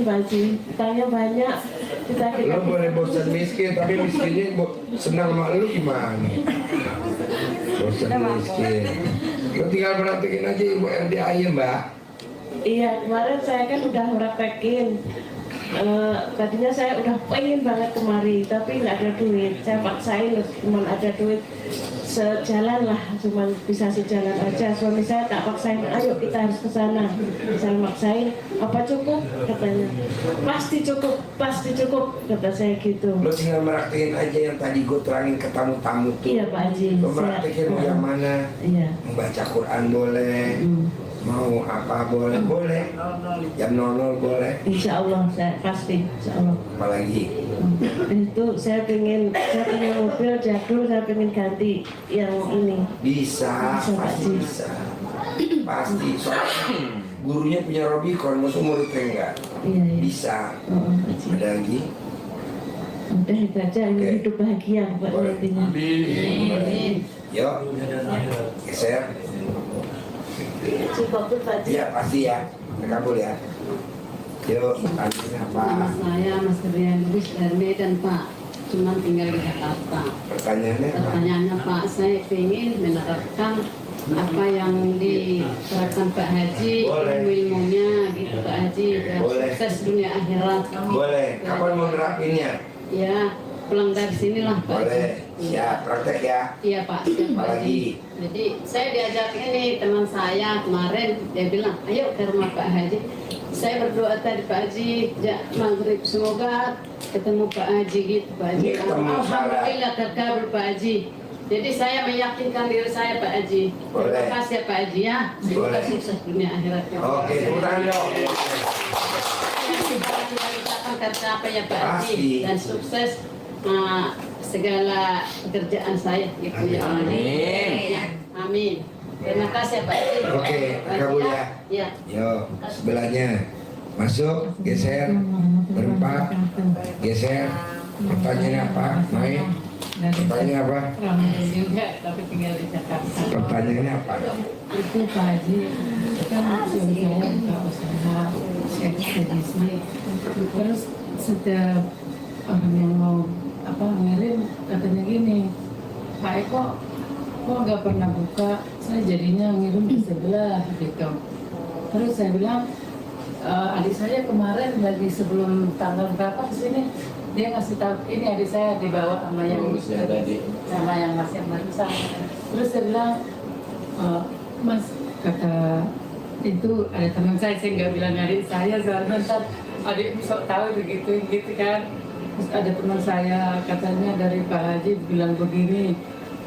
miskin Pak Haji, utangnya banyak. Lo boleh bosan miskin, tapi miskinnya senang sama lu gimana? Bosan miskin. Lo tinggal praktekin aja Ibu RDA Mbak. Iya, kemarin saya kan udah praktekin. Tadinya saya udah pengen banget kemari, tapi nggak ada duit. Saya paksain, cuma ada duit sejalan lah, cuma bisa sejalan aja. Suami saya tak paksain, ayo kita harus ke sana. Saya maksain, apa cukup? Katanya, pasti cukup, kata saya gitu. Lo tinggal praktekin aja yang tadi gue terangin ke tamu-tamu tuh. Iya Pak Haji. Lo praktekin mau yang mana? Iya. Membaca Quran boleh. Mau apa boleh, jam 00 boleh. Insya Allah saya pasti, Insya Allah. Apalagi Itu saya punya mobil jadul, saya pengen ganti yang ini. bisa, pasti bisa, pasti. Soalnya gurunya punya Robicon, musuh muridnya enggak. Iya. Bisa. Ada lagi? Udah itu aja, ini hidup bahagia buat nantinya. Yuk, geser. Iya pasti ya, kabul ya. Yuk, tanya apa? Nama saya Mas Rian Lubis dari Medan Pak, cuma tinggal di Jakarta. Pertanyaannya Pak, saya ingin menerapkan apa yang diterapkan Pak Haji, ilmu-ilmunya gitu Pak Haji, biar sukses dunia akhirat. Boleh, kapan mau nerapinnya? Ya, pulang dari sinilah Pak. Boleh, ya praktek ya. Iya Pak, siap Pak Haji. Jadi saya diajak ini teman saya kemarin, dia bilang, ayo ke rumah Pak Haji. Saya berdoa tadi Pak Haji, maghrib semoga ketemu Pak Haji gitu Pak Haji. Alhamdulillah terkabul Pak Haji. Jadi saya meyakinkan diri saya Pak Haji. Terima kasih ya Pak Haji ya. Semoga sukses dunia akhirat. Oke, tepuk dong. Tercapai ya Pak Haji dan sukses segala pekerjaan saya gitu ya. Amin. Amin. Terima kasih ya Pak Haji. Oke, kabul ya. Ya. Yuk, sebelahnya masuk, geser, berempat, geser. Pertanyaannya apa? Main. Pertanyaannya apa? Ramai juga, tapi tinggal di Jakarta. Pertanyaannya apa? Itu Pak Haji, kan suami saya buka usaha ekspedisi. Terus setiap orang yang mau ngirim katanya gini, Pak Eko kok nggak pernah buka, saya jadinya ngirim di sebelah gitu. Terus saya bilang, adik saya kemarin lagi sebelum tanggal berapa kesini, dia ngasih tahu ini adik saya dibawa sama yang ngasih barusan. Terus saya bilang, Mas, kata itu ada teman saya nggak bilang adik saya, soalnya ntar adik sok tahu begitu gitu kan. Terus ada teman saya katanya dari Pak Haji bilang begini,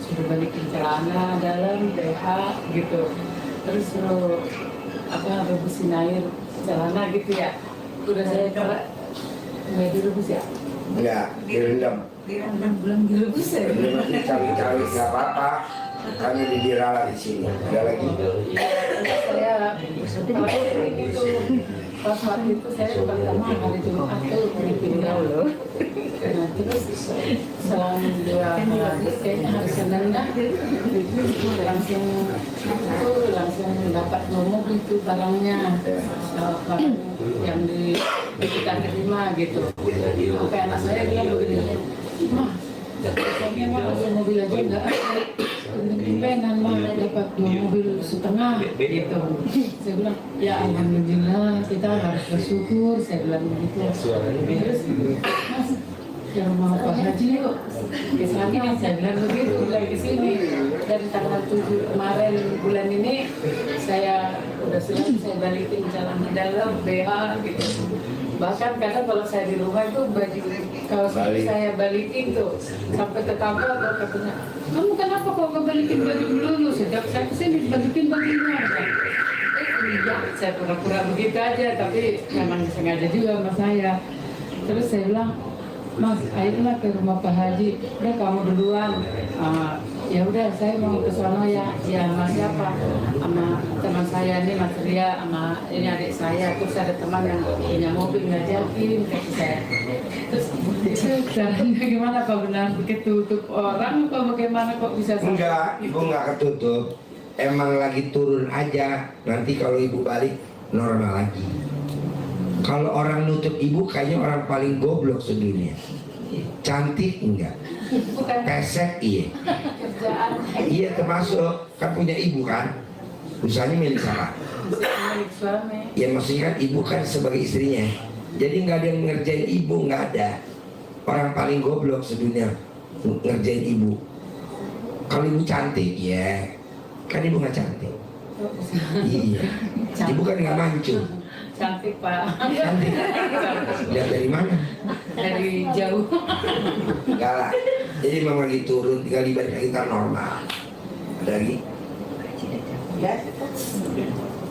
suruh balikin celana dalam BH gitu, terus suruh rebusin air celana gitu ya. Udah saya nggak direbus ya? Enggak, direndam. Belum direbus ya? Cawi-cawi nggak apa-apa. Karena didirala di sini. Ada lagi? Saya itu pas waktu itu saya pertama hari Jumat tuh pindah loh. Nah terus selang 2 hari kayaknya hari Senin dah langsung dapat nomor itu barangnya, barang yang kita terima gitu. Sampai anak saya bilang begini, mah pokoknya mah mobil aja enggak ada, pengen mah dapat 2 mobil setengah gitu. Saya bilang ya alhamdulillah kita harus bersyukur, saya bilang begitu. Terus Mas ke rumah Pak Haji yuk ke sana, saya bilang begitu. Dari sini dari tanggal 7 kemarin bulan ini saya udah siap, saya balikin jalan di dalam BH gitu. Bahkan kadang kalau saya di rumah itu baju kalau saya balikin tuh sampai ke kantor katanya, kamu kenapa kok nggak balikin baju dulu? Sejak saya kesini balikin bajunya. Iya, saya pura-pura begitu aja, tapi memang sengaja juga sama saya. Terus saya bilang, Mas, ayolah ke rumah Pak Haji. Udah kamu duluan. Ya udah, saya mau ke sana ya. Ya Mas siapa? Sama teman saya ini Mas Ria, sama ini adik saya. Terus ada teman yang punya mobil ngajakin kata saya. Terus itu caranya gimana? Kok benar ketutup orang? Kok bagaimana kok bisa? Enggak, ibu enggak ketutup. Emang lagi turun aja. Nanti kalau ibu balik normal lagi. Kalau orang nutup ibu kayaknya orang paling goblok sedunia. Cantik enggak? Bukan Pesek iya. kerjaan Iya termasuk kan punya ibu kan. Usahanya milik siapa? milik suami. Ya maksudnya kan ibu kan sebagai istrinya. Jadi nggak ada yang ngerjain ibu, nggak ada. Orang paling goblok sedunia ngerjain ibu. Kalau ibu cantik ya, kan ibu nggak cantik. Iya. Ibu kan nggak mancung. Cantik Pak. Cantik. Lihat dari mana? Dari jauh. Enggak lah. Jadi memang lagi turun, tinggal dibalik lagi ntar normal. Ada lagi?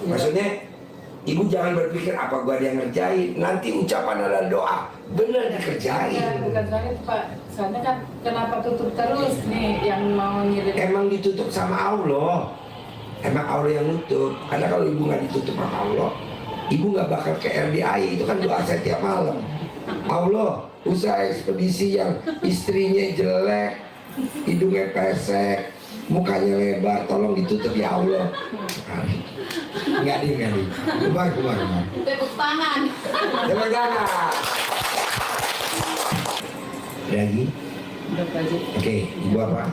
Maksudnya ibu jangan berpikir apa gua ada yang ngerjain. Nanti ucapan adalah doa, benar dikerjain. Ya, bukan saya Pak. Soalnya kan kenapa tutup terus nih yang mau ngirim. Emang ditutup sama Allah. Emang Allah yang nutup. Karena kalau ibu nggak ditutup sama Allah, ibu nggak bakal ke RDI. Itu kan doa saya tiap malam. Allah, usaha ekspedisi yang istrinya jelek, hidungnya pesek, mukanya lebar, tolong ditutup ya Allah. Nggak di. Kemar. Tepuk tangan. Tepuk tangan. Lagi? Udah Pak Haji. Oke, ibu apa?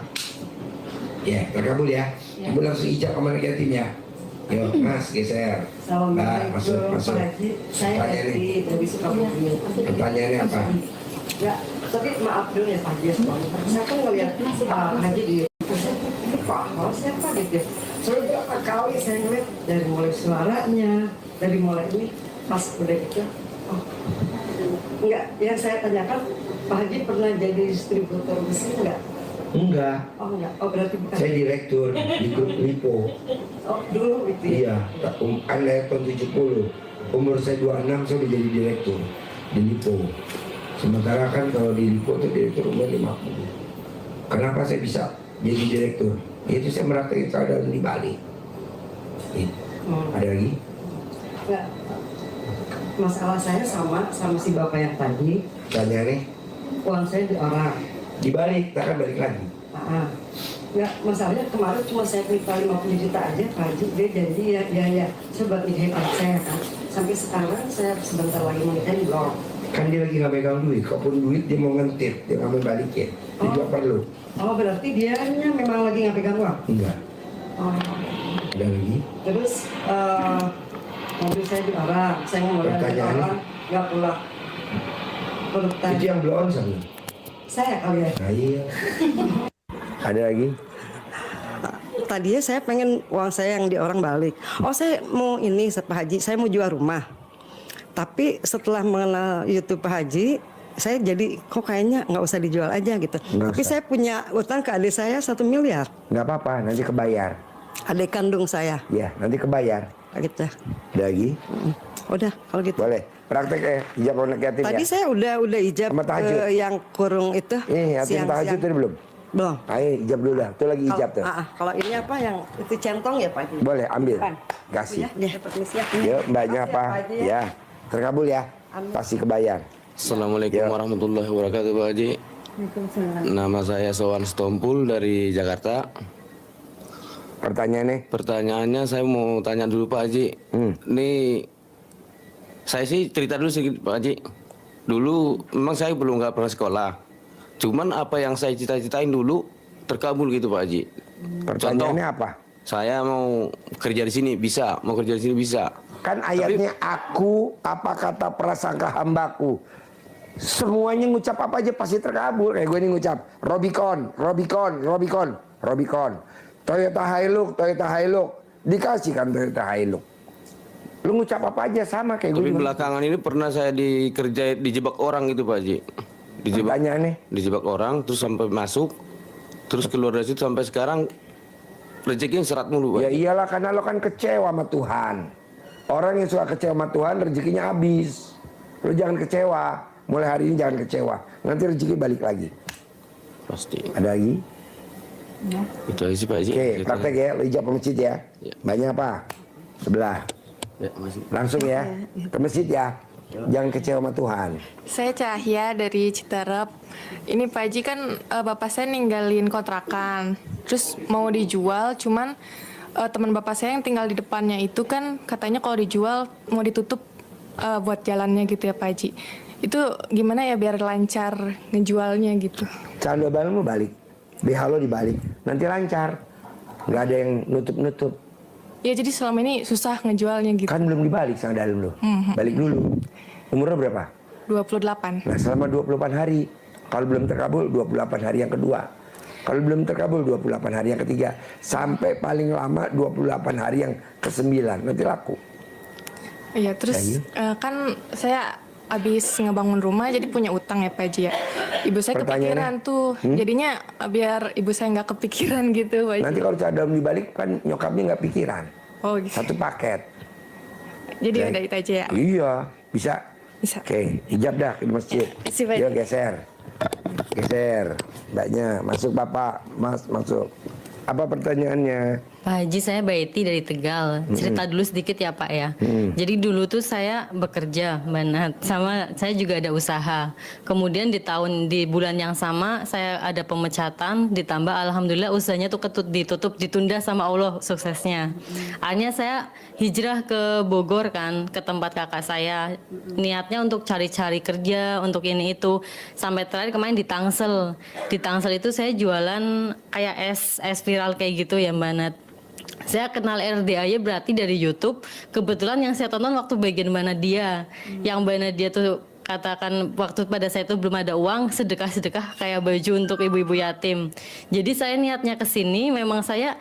Ya, terkabul ya. Ibu langsung ijab sama anak yatim ya. Yuk, Mas, geser. Mbak, masuk. Saya Pertanyaannya, Esti dari Sukabumi. pertanyaannya apa? Ya, tapi maaf dulu ya Pak Haji. Saya kan ngeliat Pak Haji di Pak Hal siapa gitu ya. Soalnya berapa kali saya ngeliat dari mulai suaranya, dari mulai ini pas udah gitu. Oh, enggak, yang saya tanyakan Pak Haji pernah jadi distributor mesin enggak? Enggak. Oh enggak, oh berarti bukan. Saya direktur di grup Lipo. Oh dulu gitu ya. Iya, kan lahir tahun 70. Umur saya 26 saya udah jadi direktur di Lipo. Sementara kan kalau di Lipo itu direktur umur 50. Kenapa saya bisa jadi direktur? Itu saya merakit keadaan di Bali. Ada lagi? Enggak. Masalah saya sama si bapak yang tadi. Tanya nih, Uang saya di orang. dibalik, kita akan balik lagi. Nggak, masalahnya kemarin cuma saya minta 50 juta aja Pak Haji. Dia janji ya saya buat ide saya kan. Sampai sekarang saya sebentar lagi mau nikah di blok. Kan dia lagi nggak megang duit, kalaupun duit dia mau ngentit, dia nggak mau balikin. Dia juga perlu. Oh berarti dia memang lagi nggak pegang uang. Enggak. Oh. Ada lagi? Terus mobil saya di orang, saya ngomong di Pertanyaannya? orang nggak pulang. Itu Pertanyaan yang belum sama. saya kali ya. Nah, iya. Ada lagi? Tadinya saya pengen uang saya yang di orang balik. Oh saya mau ini Pak Haji, saya mau jual rumah. Tapi setelah mengenal YouTube Pak Haji, saya jadi kok kayaknya nggak usah dijual aja gitu. Nggak Tapi usah. saya punya utang ke adik saya 1 miliar. Nggak apa-apa, nanti kebayar. Adik kandung saya, Ya, nanti kebayar. gitu. Ada lagi? Udah kalau gitu. Boleh. Praktek ijab anak yatim Tadi ya. saya udah ijab Sama tahajud. ke yang kurung itu. Yatim tahajud tadi belum? Belum. Ayo ijab dulu dah. Itu lagi ijab tuh. Kalau ini apa yang itu centong ya Pak Haji? Boleh ambil. Bukan. Kasih. Ya, permisi ya. Yuk, mbaknya Maaf ya, apa? Pak Haji ya. Ya, terkabul ya. Amin. Pasti kebayar. Assalamualaikum Ya. warahmatullahi wabarakatuh Pak Haji. Nama saya Sowan Stompul dari Jakarta. Pertanyaannya? Pertanyaannya saya mau tanya dulu Pak Haji. Ini saya sih cerita dulu sedikit Pak Haji. Dulu memang saya belum nggak pernah sekolah. Cuman apa yang saya cita-citain dulu terkabul gitu Pak Haji. Pertanyaannya apa? Saya mau kerja di sini bisa, mau kerja di sini bisa. Kan ayatnya aku apa kata prasangka hambaku. Semuanya ngucap apa aja pasti terkabul. Kayak gue ini ngucap Robicon. Toyota Hilux. Dikasih kan Toyota Hilux. Lu ngucap apa aja sama kayak gue. Tapi belakangan ini pernah saya dijebak orang gitu Pak Haji. Pertanyaannya? Dijebak orang terus sampai masuk, terus keluar dari situ sampai sekarang rezekinya serat mulu Pak. Ya iyalah karena lo kan kecewa sama Tuhan. Orang yang suka kecewa sama Tuhan rezekinya habis. Lo jangan kecewa. Mulai hari ini jangan kecewa. Nanti rezeki balik lagi. Pasti. Ada lagi? Itu aja sih Pak Haji. Oke, Gitu. praktek ya. Lo ijab ke masjid ya. Ya. Banyak apa? Sebelah. Ya, masih. Langsung ya. Ke masjid ya. Jangan kecewa sama Tuhan. Saya Cahya dari Citerep. Ini Pak Haji kan bapak saya ninggalin kontrakan, terus mau dijual, cuman teman bapak saya yang tinggal di depannya itu kan katanya kalau dijual mau ditutup buat jalannya gitu ya Pak Haji. Itu gimana ya biar lancar ngejualnya gitu? Sandal barang lo balik, BH lo dibalik, nanti lancar. Nggak ada yang nutup-nutup. Ya jadi selama ini susah ngejualnya gitu. Kan belum dibalik sandal lo. Balik dulu. Umurnya berapa? 28. Nah selama 28 hari. Kalau belum terkabul 28 hari yang kedua. Kalau belum terkabul 28 hari yang ketiga. Sampai paling lama 28 hari yang ke-9. Nanti laku. Iya terus kan saya habis ngebangun rumah jadi punya utang ya Pak Haji ya. Ibu saya kepikiran tuh. Jadinya biar ibu saya nggak kepikiran gitu Pak Haji. Nanti kalau cadam dibalik kan nyokapnya nggak pikiran. Oh gitu. Satu paket. Jadi Oke. udah itu aja ya. Iya, bisa. Bisa. Oke, hijab dah di masjid. Isi, Pak. Yuk geser. Geser. Mbaknya, masuk Bapak. Mas, masuk. Apa pertanyaannya? Pak Haji, saya Baiti dari Tegal. Cerita dulu sedikit ya Pak ya. Jadi dulu tuh saya bekerja, Banat, sama saya juga ada usaha. Kemudian di bulan yang sama saya ada pemecatan, ditambah alhamdulillah usahanya tuh ditutup, ditunda sama Allah suksesnya. Akhirnya saya hijrah ke Bogor kan, ke tempat kakak saya. Niatnya untuk cari-cari kerja, untuk ini itu. Sampai terakhir kemarin di Tangsel. Di Tangsel itu saya jualan kayak es viral kayak gitu ya Mbak Nat. Saya kenal RDAY berarti dari YouTube. Kebetulan yang saya tonton waktu bagian Mbak Nadia. Yang Mbak Nadia tuh katakan waktu pada saya itu belum ada uang, sedekah-sedekah kayak baju untuk ibu-ibu yatim. Jadi saya niatnya ke sini memang saya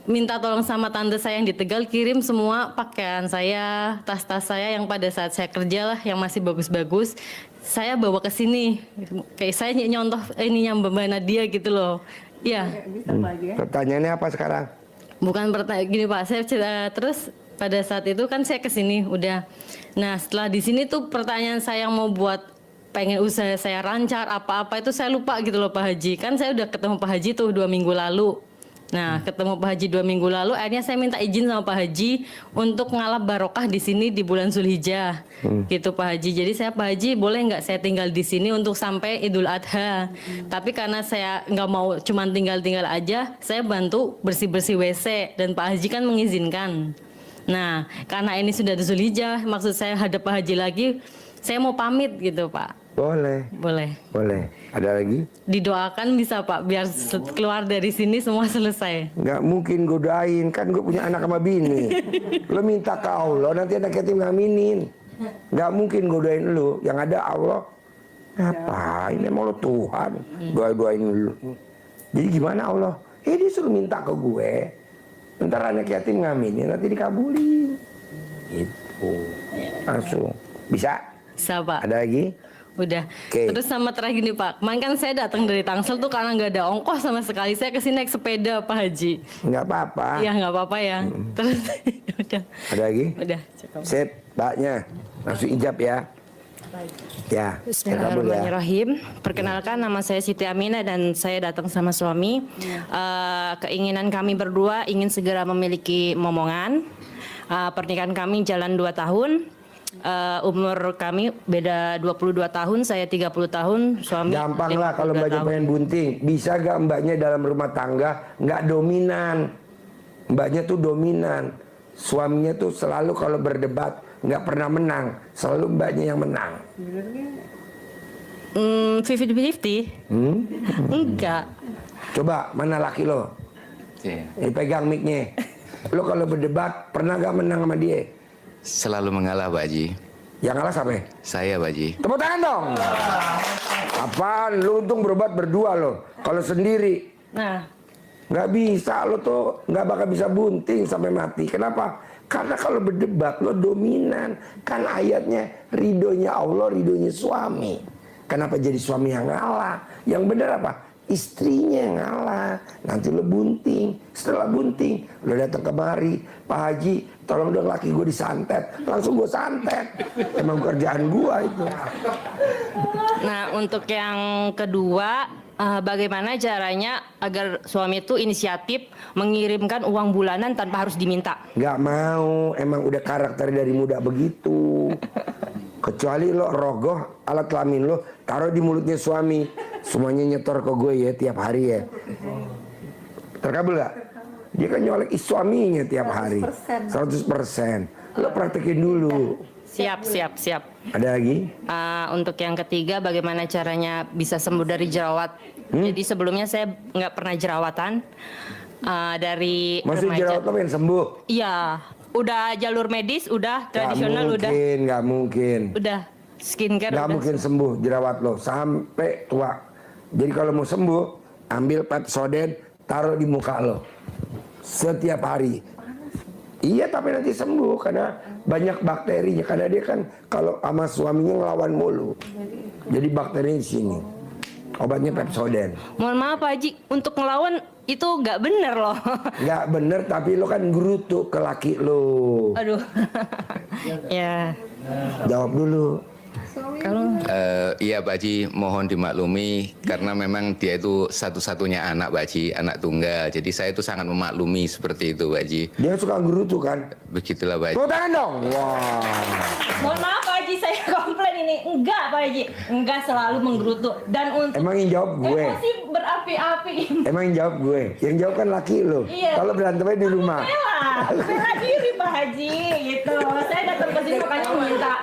minta tolong sama tante saya yang di Tegal kirim semua pakaian saya, tas-tas saya yang pada saat saya kerja lah yang masih bagus-bagus. Saya bawa ke sini. Kayak saya nyontoh ini yang Mbak Nadia gitu loh. Iya. Pertanyaannya apa sekarang? Bukan gini Pak, saya terus pada saat itu kan saya kesini udah. Nah setelah di sini tuh pertanyaan saya yang mau buat pengen usaha saya lancar apa-apa itu saya lupa gitu loh Pak Haji. Kan saya udah ketemu Pak Haji tuh 2 minggu lalu. Nah ketemu Pak Haji 2 minggu lalu, akhirnya saya minta izin sama Pak Haji untuk ngalap barokah di sini di bulan Zulhijjah, gitu Pak Haji. Jadi saya Pak Haji boleh nggak saya tinggal di sini untuk sampai Idul Adha. Tapi karena saya nggak mau cuman tinggal-tinggal aja, saya bantu bersih-bersih WC dan Pak Haji kan mengizinkan. Nah karena ini sudah di Zulhijjah, maksud saya hadap Pak Haji lagi, saya mau pamit gitu Pak. Boleh. Boleh. Boleh. Ada lagi? Didoakan bisa Pak, biar keluar dari sini semua selesai. Nggak mungkin gue doain, kan gue punya anak sama bini. Lo minta ke Allah, nanti anak yatim ngaminin. Nggak mungkin gue doain lo, yang ada Allah. Ngapain emang lo Tuhan, doain lo. Jadi gimana Allah? Dia suruh minta ke gue. Ntar anak yatim ngaminin, nanti dikabulin. Gitu. Langsung. Bisa? Bisa Pak. Ada lagi? Udah. Oke. Terus sama terakhir nih Pak, kemarin kan saya datang dari Tangsel tuh karena nggak ada ongkos sama sekali. Saya kesini naik sepeda Pak Haji. Nggak apa-apa. Iya nggak apa-apa ya. Terus udah. Ada lagi? Udah cukup. Sip, Mbaknya. Langsung ijab ya. Ya. Bismillahirrahmanirrahim. Perkenalkan nama saya Siti Aminah dan saya datang sama suami. Keinginan kami berdua ingin segera memiliki momongan. Pernikahan kami jalan 2 tahun. Umur kami beda 22 tahun, saya 30 tahun, suami. Gampang lah kalau mbaknya pengen bunting. Bisa gak mbaknya dalam rumah tangga nggak dominan? Mbaknya tuh dominan. Suaminya tuh selalu kalau berdebat nggak pernah menang. Selalu mbaknya yang menang. 50-50? Enggak. Coba mana laki lo? Pegang mic-nya. Lo kalau berdebat pernah gak menang sama dia? Selalu mengalah Pak Haji. Yang kalah siapa? Saya Pak Haji. Tepuk tangan dong. Apaan? Lu untung berobat berdua lo. Kalau sendiri nggak bisa, lo tuh nggak bakal bisa bunting sampai mati. Kenapa? Karena kalau berdebat lo dominan. Kan ayatnya ridhonya Allah, ridhonya suami. Kenapa jadi suami yang ngalah? Yang benar apa? Istrinya yang ngalah. Nanti lo bunting. Setelah bunting lo datang kemari, Pak Haji tolong dong laki gue disantet. Langsung gue santet. Emang kerjaan gue itu. Nah, untuk yang kedua, bagaimana caranya agar suami itu inisiatif mengirimkan uang bulanan tanpa harus diminta? Gak mau, emang udah karakter dari muda begitu. Kecuali lo rogoh alat kelamin lo taruh di mulutnya suami, semuanya nyetor ke gue ya tiap hari ya. Terkabul gak? Dia kan nyolek suaminya tiap hari 100%. Lo praktekin dulu. Siap. Ada lagi? Untuk yang ketiga, bagaimana caranya bisa sembuh dari jerawat? Jadi sebelumnya saya nggak pernah jerawatan dari Masih remaja. jerawat lo pengen sembuh? Iya, udah jalur medis, udah tradisional, Nggak mungkin. udah skincare, Nggak udah. mungkin sembuh jerawat lo sampai tua. Jadi kalau mau sembuh, ambil Pepsodent, taruh di muka lo setiap hari. Iya, tapi nanti sembuh karena banyak bakterinya. Karena dia kan kalau sama suaminya ngelawan mulu. Jadi bakterinya di sini. Obatnya Pepsodent. Mohon maaf Pak Haji, untuk ngelawan itu nggak bener loh. Nggak bener, tapi lo kan gerutu ke laki lo. Aduh. Ya. Jawab dulu. Iya Pak Haji, mohon dimaklumi karena memang dia itu satu-satunya anak Pak Haji, anak tunggal. Jadi saya itu sangat memaklumi seperti itu Pak Haji. Dia suka gerutu kan? Begitulah Pak Haji. Tepuk tangan dong. Wah. Mohon maaf Pak Haji, saya komplain ini. Enggak Pak Haji, enggak selalu menggerutu. Dan untuk Emang yang jawab gue. emosi berapi-api. Emang yang jawab gue. Yang jawab kan laki lo. Iya. Kalau berantemnya di rumah. Bela diri Pak Haji gitu. Saya datang ke sini makanya minta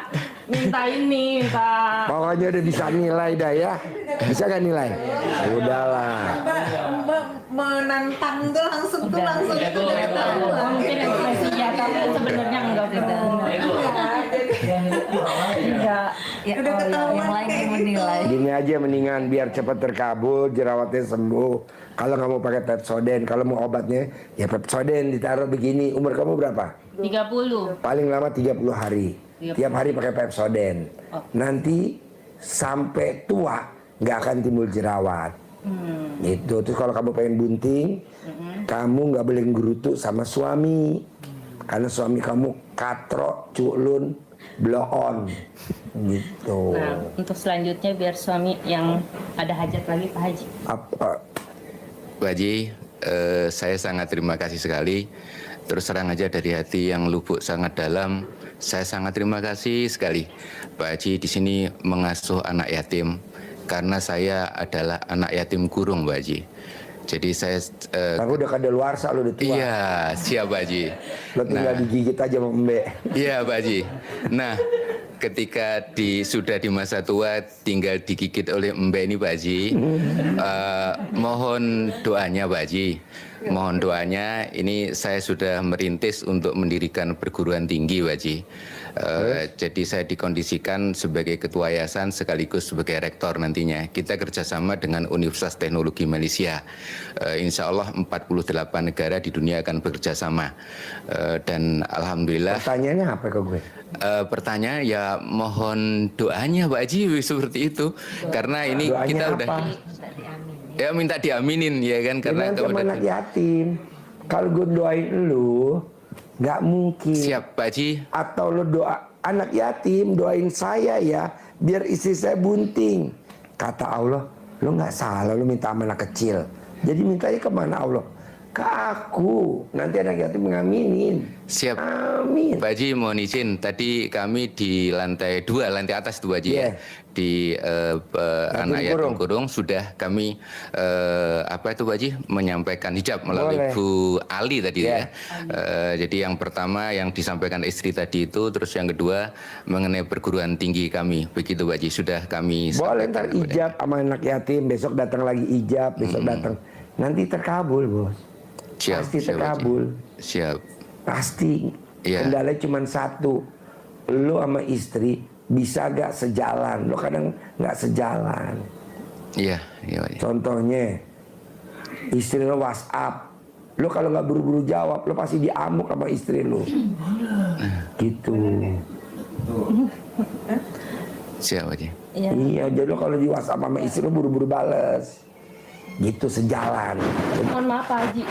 Pokoknya udah bisa nilai dah ya. Bisa gak nilai? Udahlah. Menantang tuh langsung mungkin ekspresi ya, tapi sebenarnya enggak udah ketahuan yang lain yang menilai. Gini aja mendingan biar cepat terkabul, jerawatnya sembuh. Kalau nggak mau pakai Pepsodent, kalau mau obatnya ya Pepsodent ditaruh begini. Umur kamu berapa? 30. Paling lama 30 hari. Tiap hari pakai Pepsodent. Nanti sampai tua nggak akan timbul jerawat. Itu terus kalau kamu pengen bunting, kamu nggak boleh gerutu sama suami, karena suami kamu katro, culun, blow on, gitu. Nah, untuk selanjutnya biar suami yang ada hajat lagi Pak Haji. Apa? Pak Haji, saya sangat terima kasih sekali. Terus terang aja dari hati yang lubuk sangat dalam, saya sangat terima kasih sekali Pak Haji di sini mengasuh anak yatim. Karena saya adalah anak yatim kurung, Pak Haji. Jadi saya... Aku udah kadaluarsa, lu udah tua. Iya, siap Pak Haji. Lo tinggal digigit aja sama Mbak. Iya Pak Haji. Nah, ketika sudah di masa tua tinggal digigit oleh Mbak ini Pak Haji, mohon doanya Pak Haji. Mohon doanya, ini saya sudah merintis untuk mendirikan perguruan tinggi Pak Haji. Jadi saya dikondisikan sebagai ketua yayasan sekaligus sebagai rektor nantinya. Kita kerjasama dengan Universitas Teknologi Malaysia. Insya Allah 48 negara di dunia akan bekerja sama. Dan Alhamdulillah. Pertanyaannya apa ke gue? Pertanyaan ya mohon doanya Pak Haji seperti itu. Karena ini Doanya kita apa? udah... Ya minta diaminin ya kan. Karena sama anak yatim. Kalau gue doain lu, nggak mungkin. Siap Pak Haji. Atau lo doa anak yatim, doain saya ya, biar istri saya bunting. Kata Allah, lo nggak salah, lo minta sama anak kecil. Jadi mintanya kemana Allah? Ke aku. Nanti anak yatim mengaminin. Siap. Amin. Pak Haji mohon izin, tadi kami di lantai 2, lantai atas 2 Haji ya. Di anak yatim kurung sudah kami apa itu Pak Haji menyampaikan hijab melalui Bu Ali tadi ya. Jadi yang pertama yang disampaikan istri tadi itu, terus yang kedua mengenai perguruan tinggi kami. Begitu Pak Haji sudah kami boleh ntar ijab sama anak yatim, besok datang lagi ijab, besok datang. Nanti terkabul bos. Siap, pasti terkabul. Siap. Pasti. Iya. Kendalanya cuma satu. Lo sama istri bisa gak sejalan. Lo kadang gak sejalan. Iya, iya. Contohnya, istri lo WhatsApp. Lo kalau gak buru-buru jawab, lo pasti diamuk sama istri lo. Gitu. Siap Haji. Iya, jadi lo kalau di WhatsApp sama istri lo buru-buru bales. Gitu sejalan. Mohon maaf Pak Haji,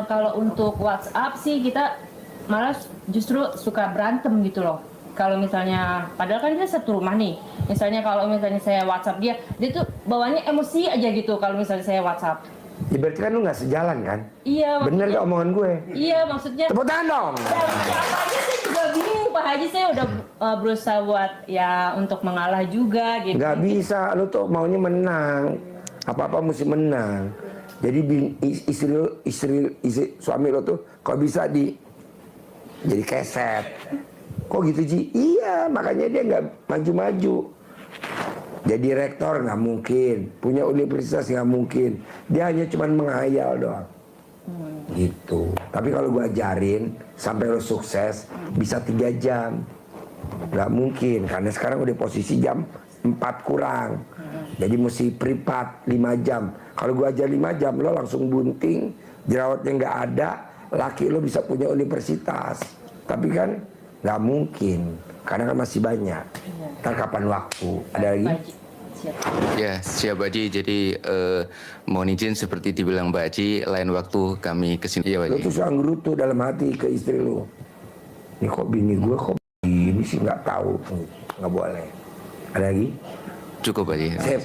kalau untuk WhatsApp sih kita malah justru suka berantem gitu loh. Kalau misalnya, padahal kan kita satu rumah nih. Misalnya kalau misalnya saya WhatsApp dia tuh bawaannya emosi aja gitu kalau misalnya saya WhatsApp. Ya berarti kan lu nggak sejalan kan? Iya. Bener gak omongan gue? Iya maksudnya. Tepuk tangan dong. Ya, apa aja saya juga bingung Pak Haji, saya udah berusaha buat ya untuk mengalah juga gitu. Gak bisa, lu tuh maunya menang. Apa-apa mesti menang. Jadi istri suami lo tuh kok bisa jadi keset. Kok gitu Ji? Iya, makanya dia nggak maju-maju. Jadi rektor nggak mungkin, punya universitas nggak mungkin. Dia hanya cuma menghayal doang. Gitu. Tapi kalau gue ajarin sampai lo sukses bisa 3 jam. Nggak mungkin, karena sekarang udah posisi jam 4 kurang. Jadi mesti privat 5 jam. Kalau gue ajar 5 jam lo langsung bunting, jerawatnya nggak ada, laki lo bisa punya universitas. Tapi kan nggak mungkin, karena kan masih banyak. Ntar kapan waktu? Ada lagi? Ya, siap Pak Haji. Jadi mohon izin seperti dibilang Mbak Haji, lain waktu kami kesini. Ya, Pak Lo Haji. tuh suka ngerutu dalam hati ke istri lo. Ini kok bini gue kok ini sih nggak tahu. Nggak boleh. Ada lagi? Cukup Pak Haji. Sip.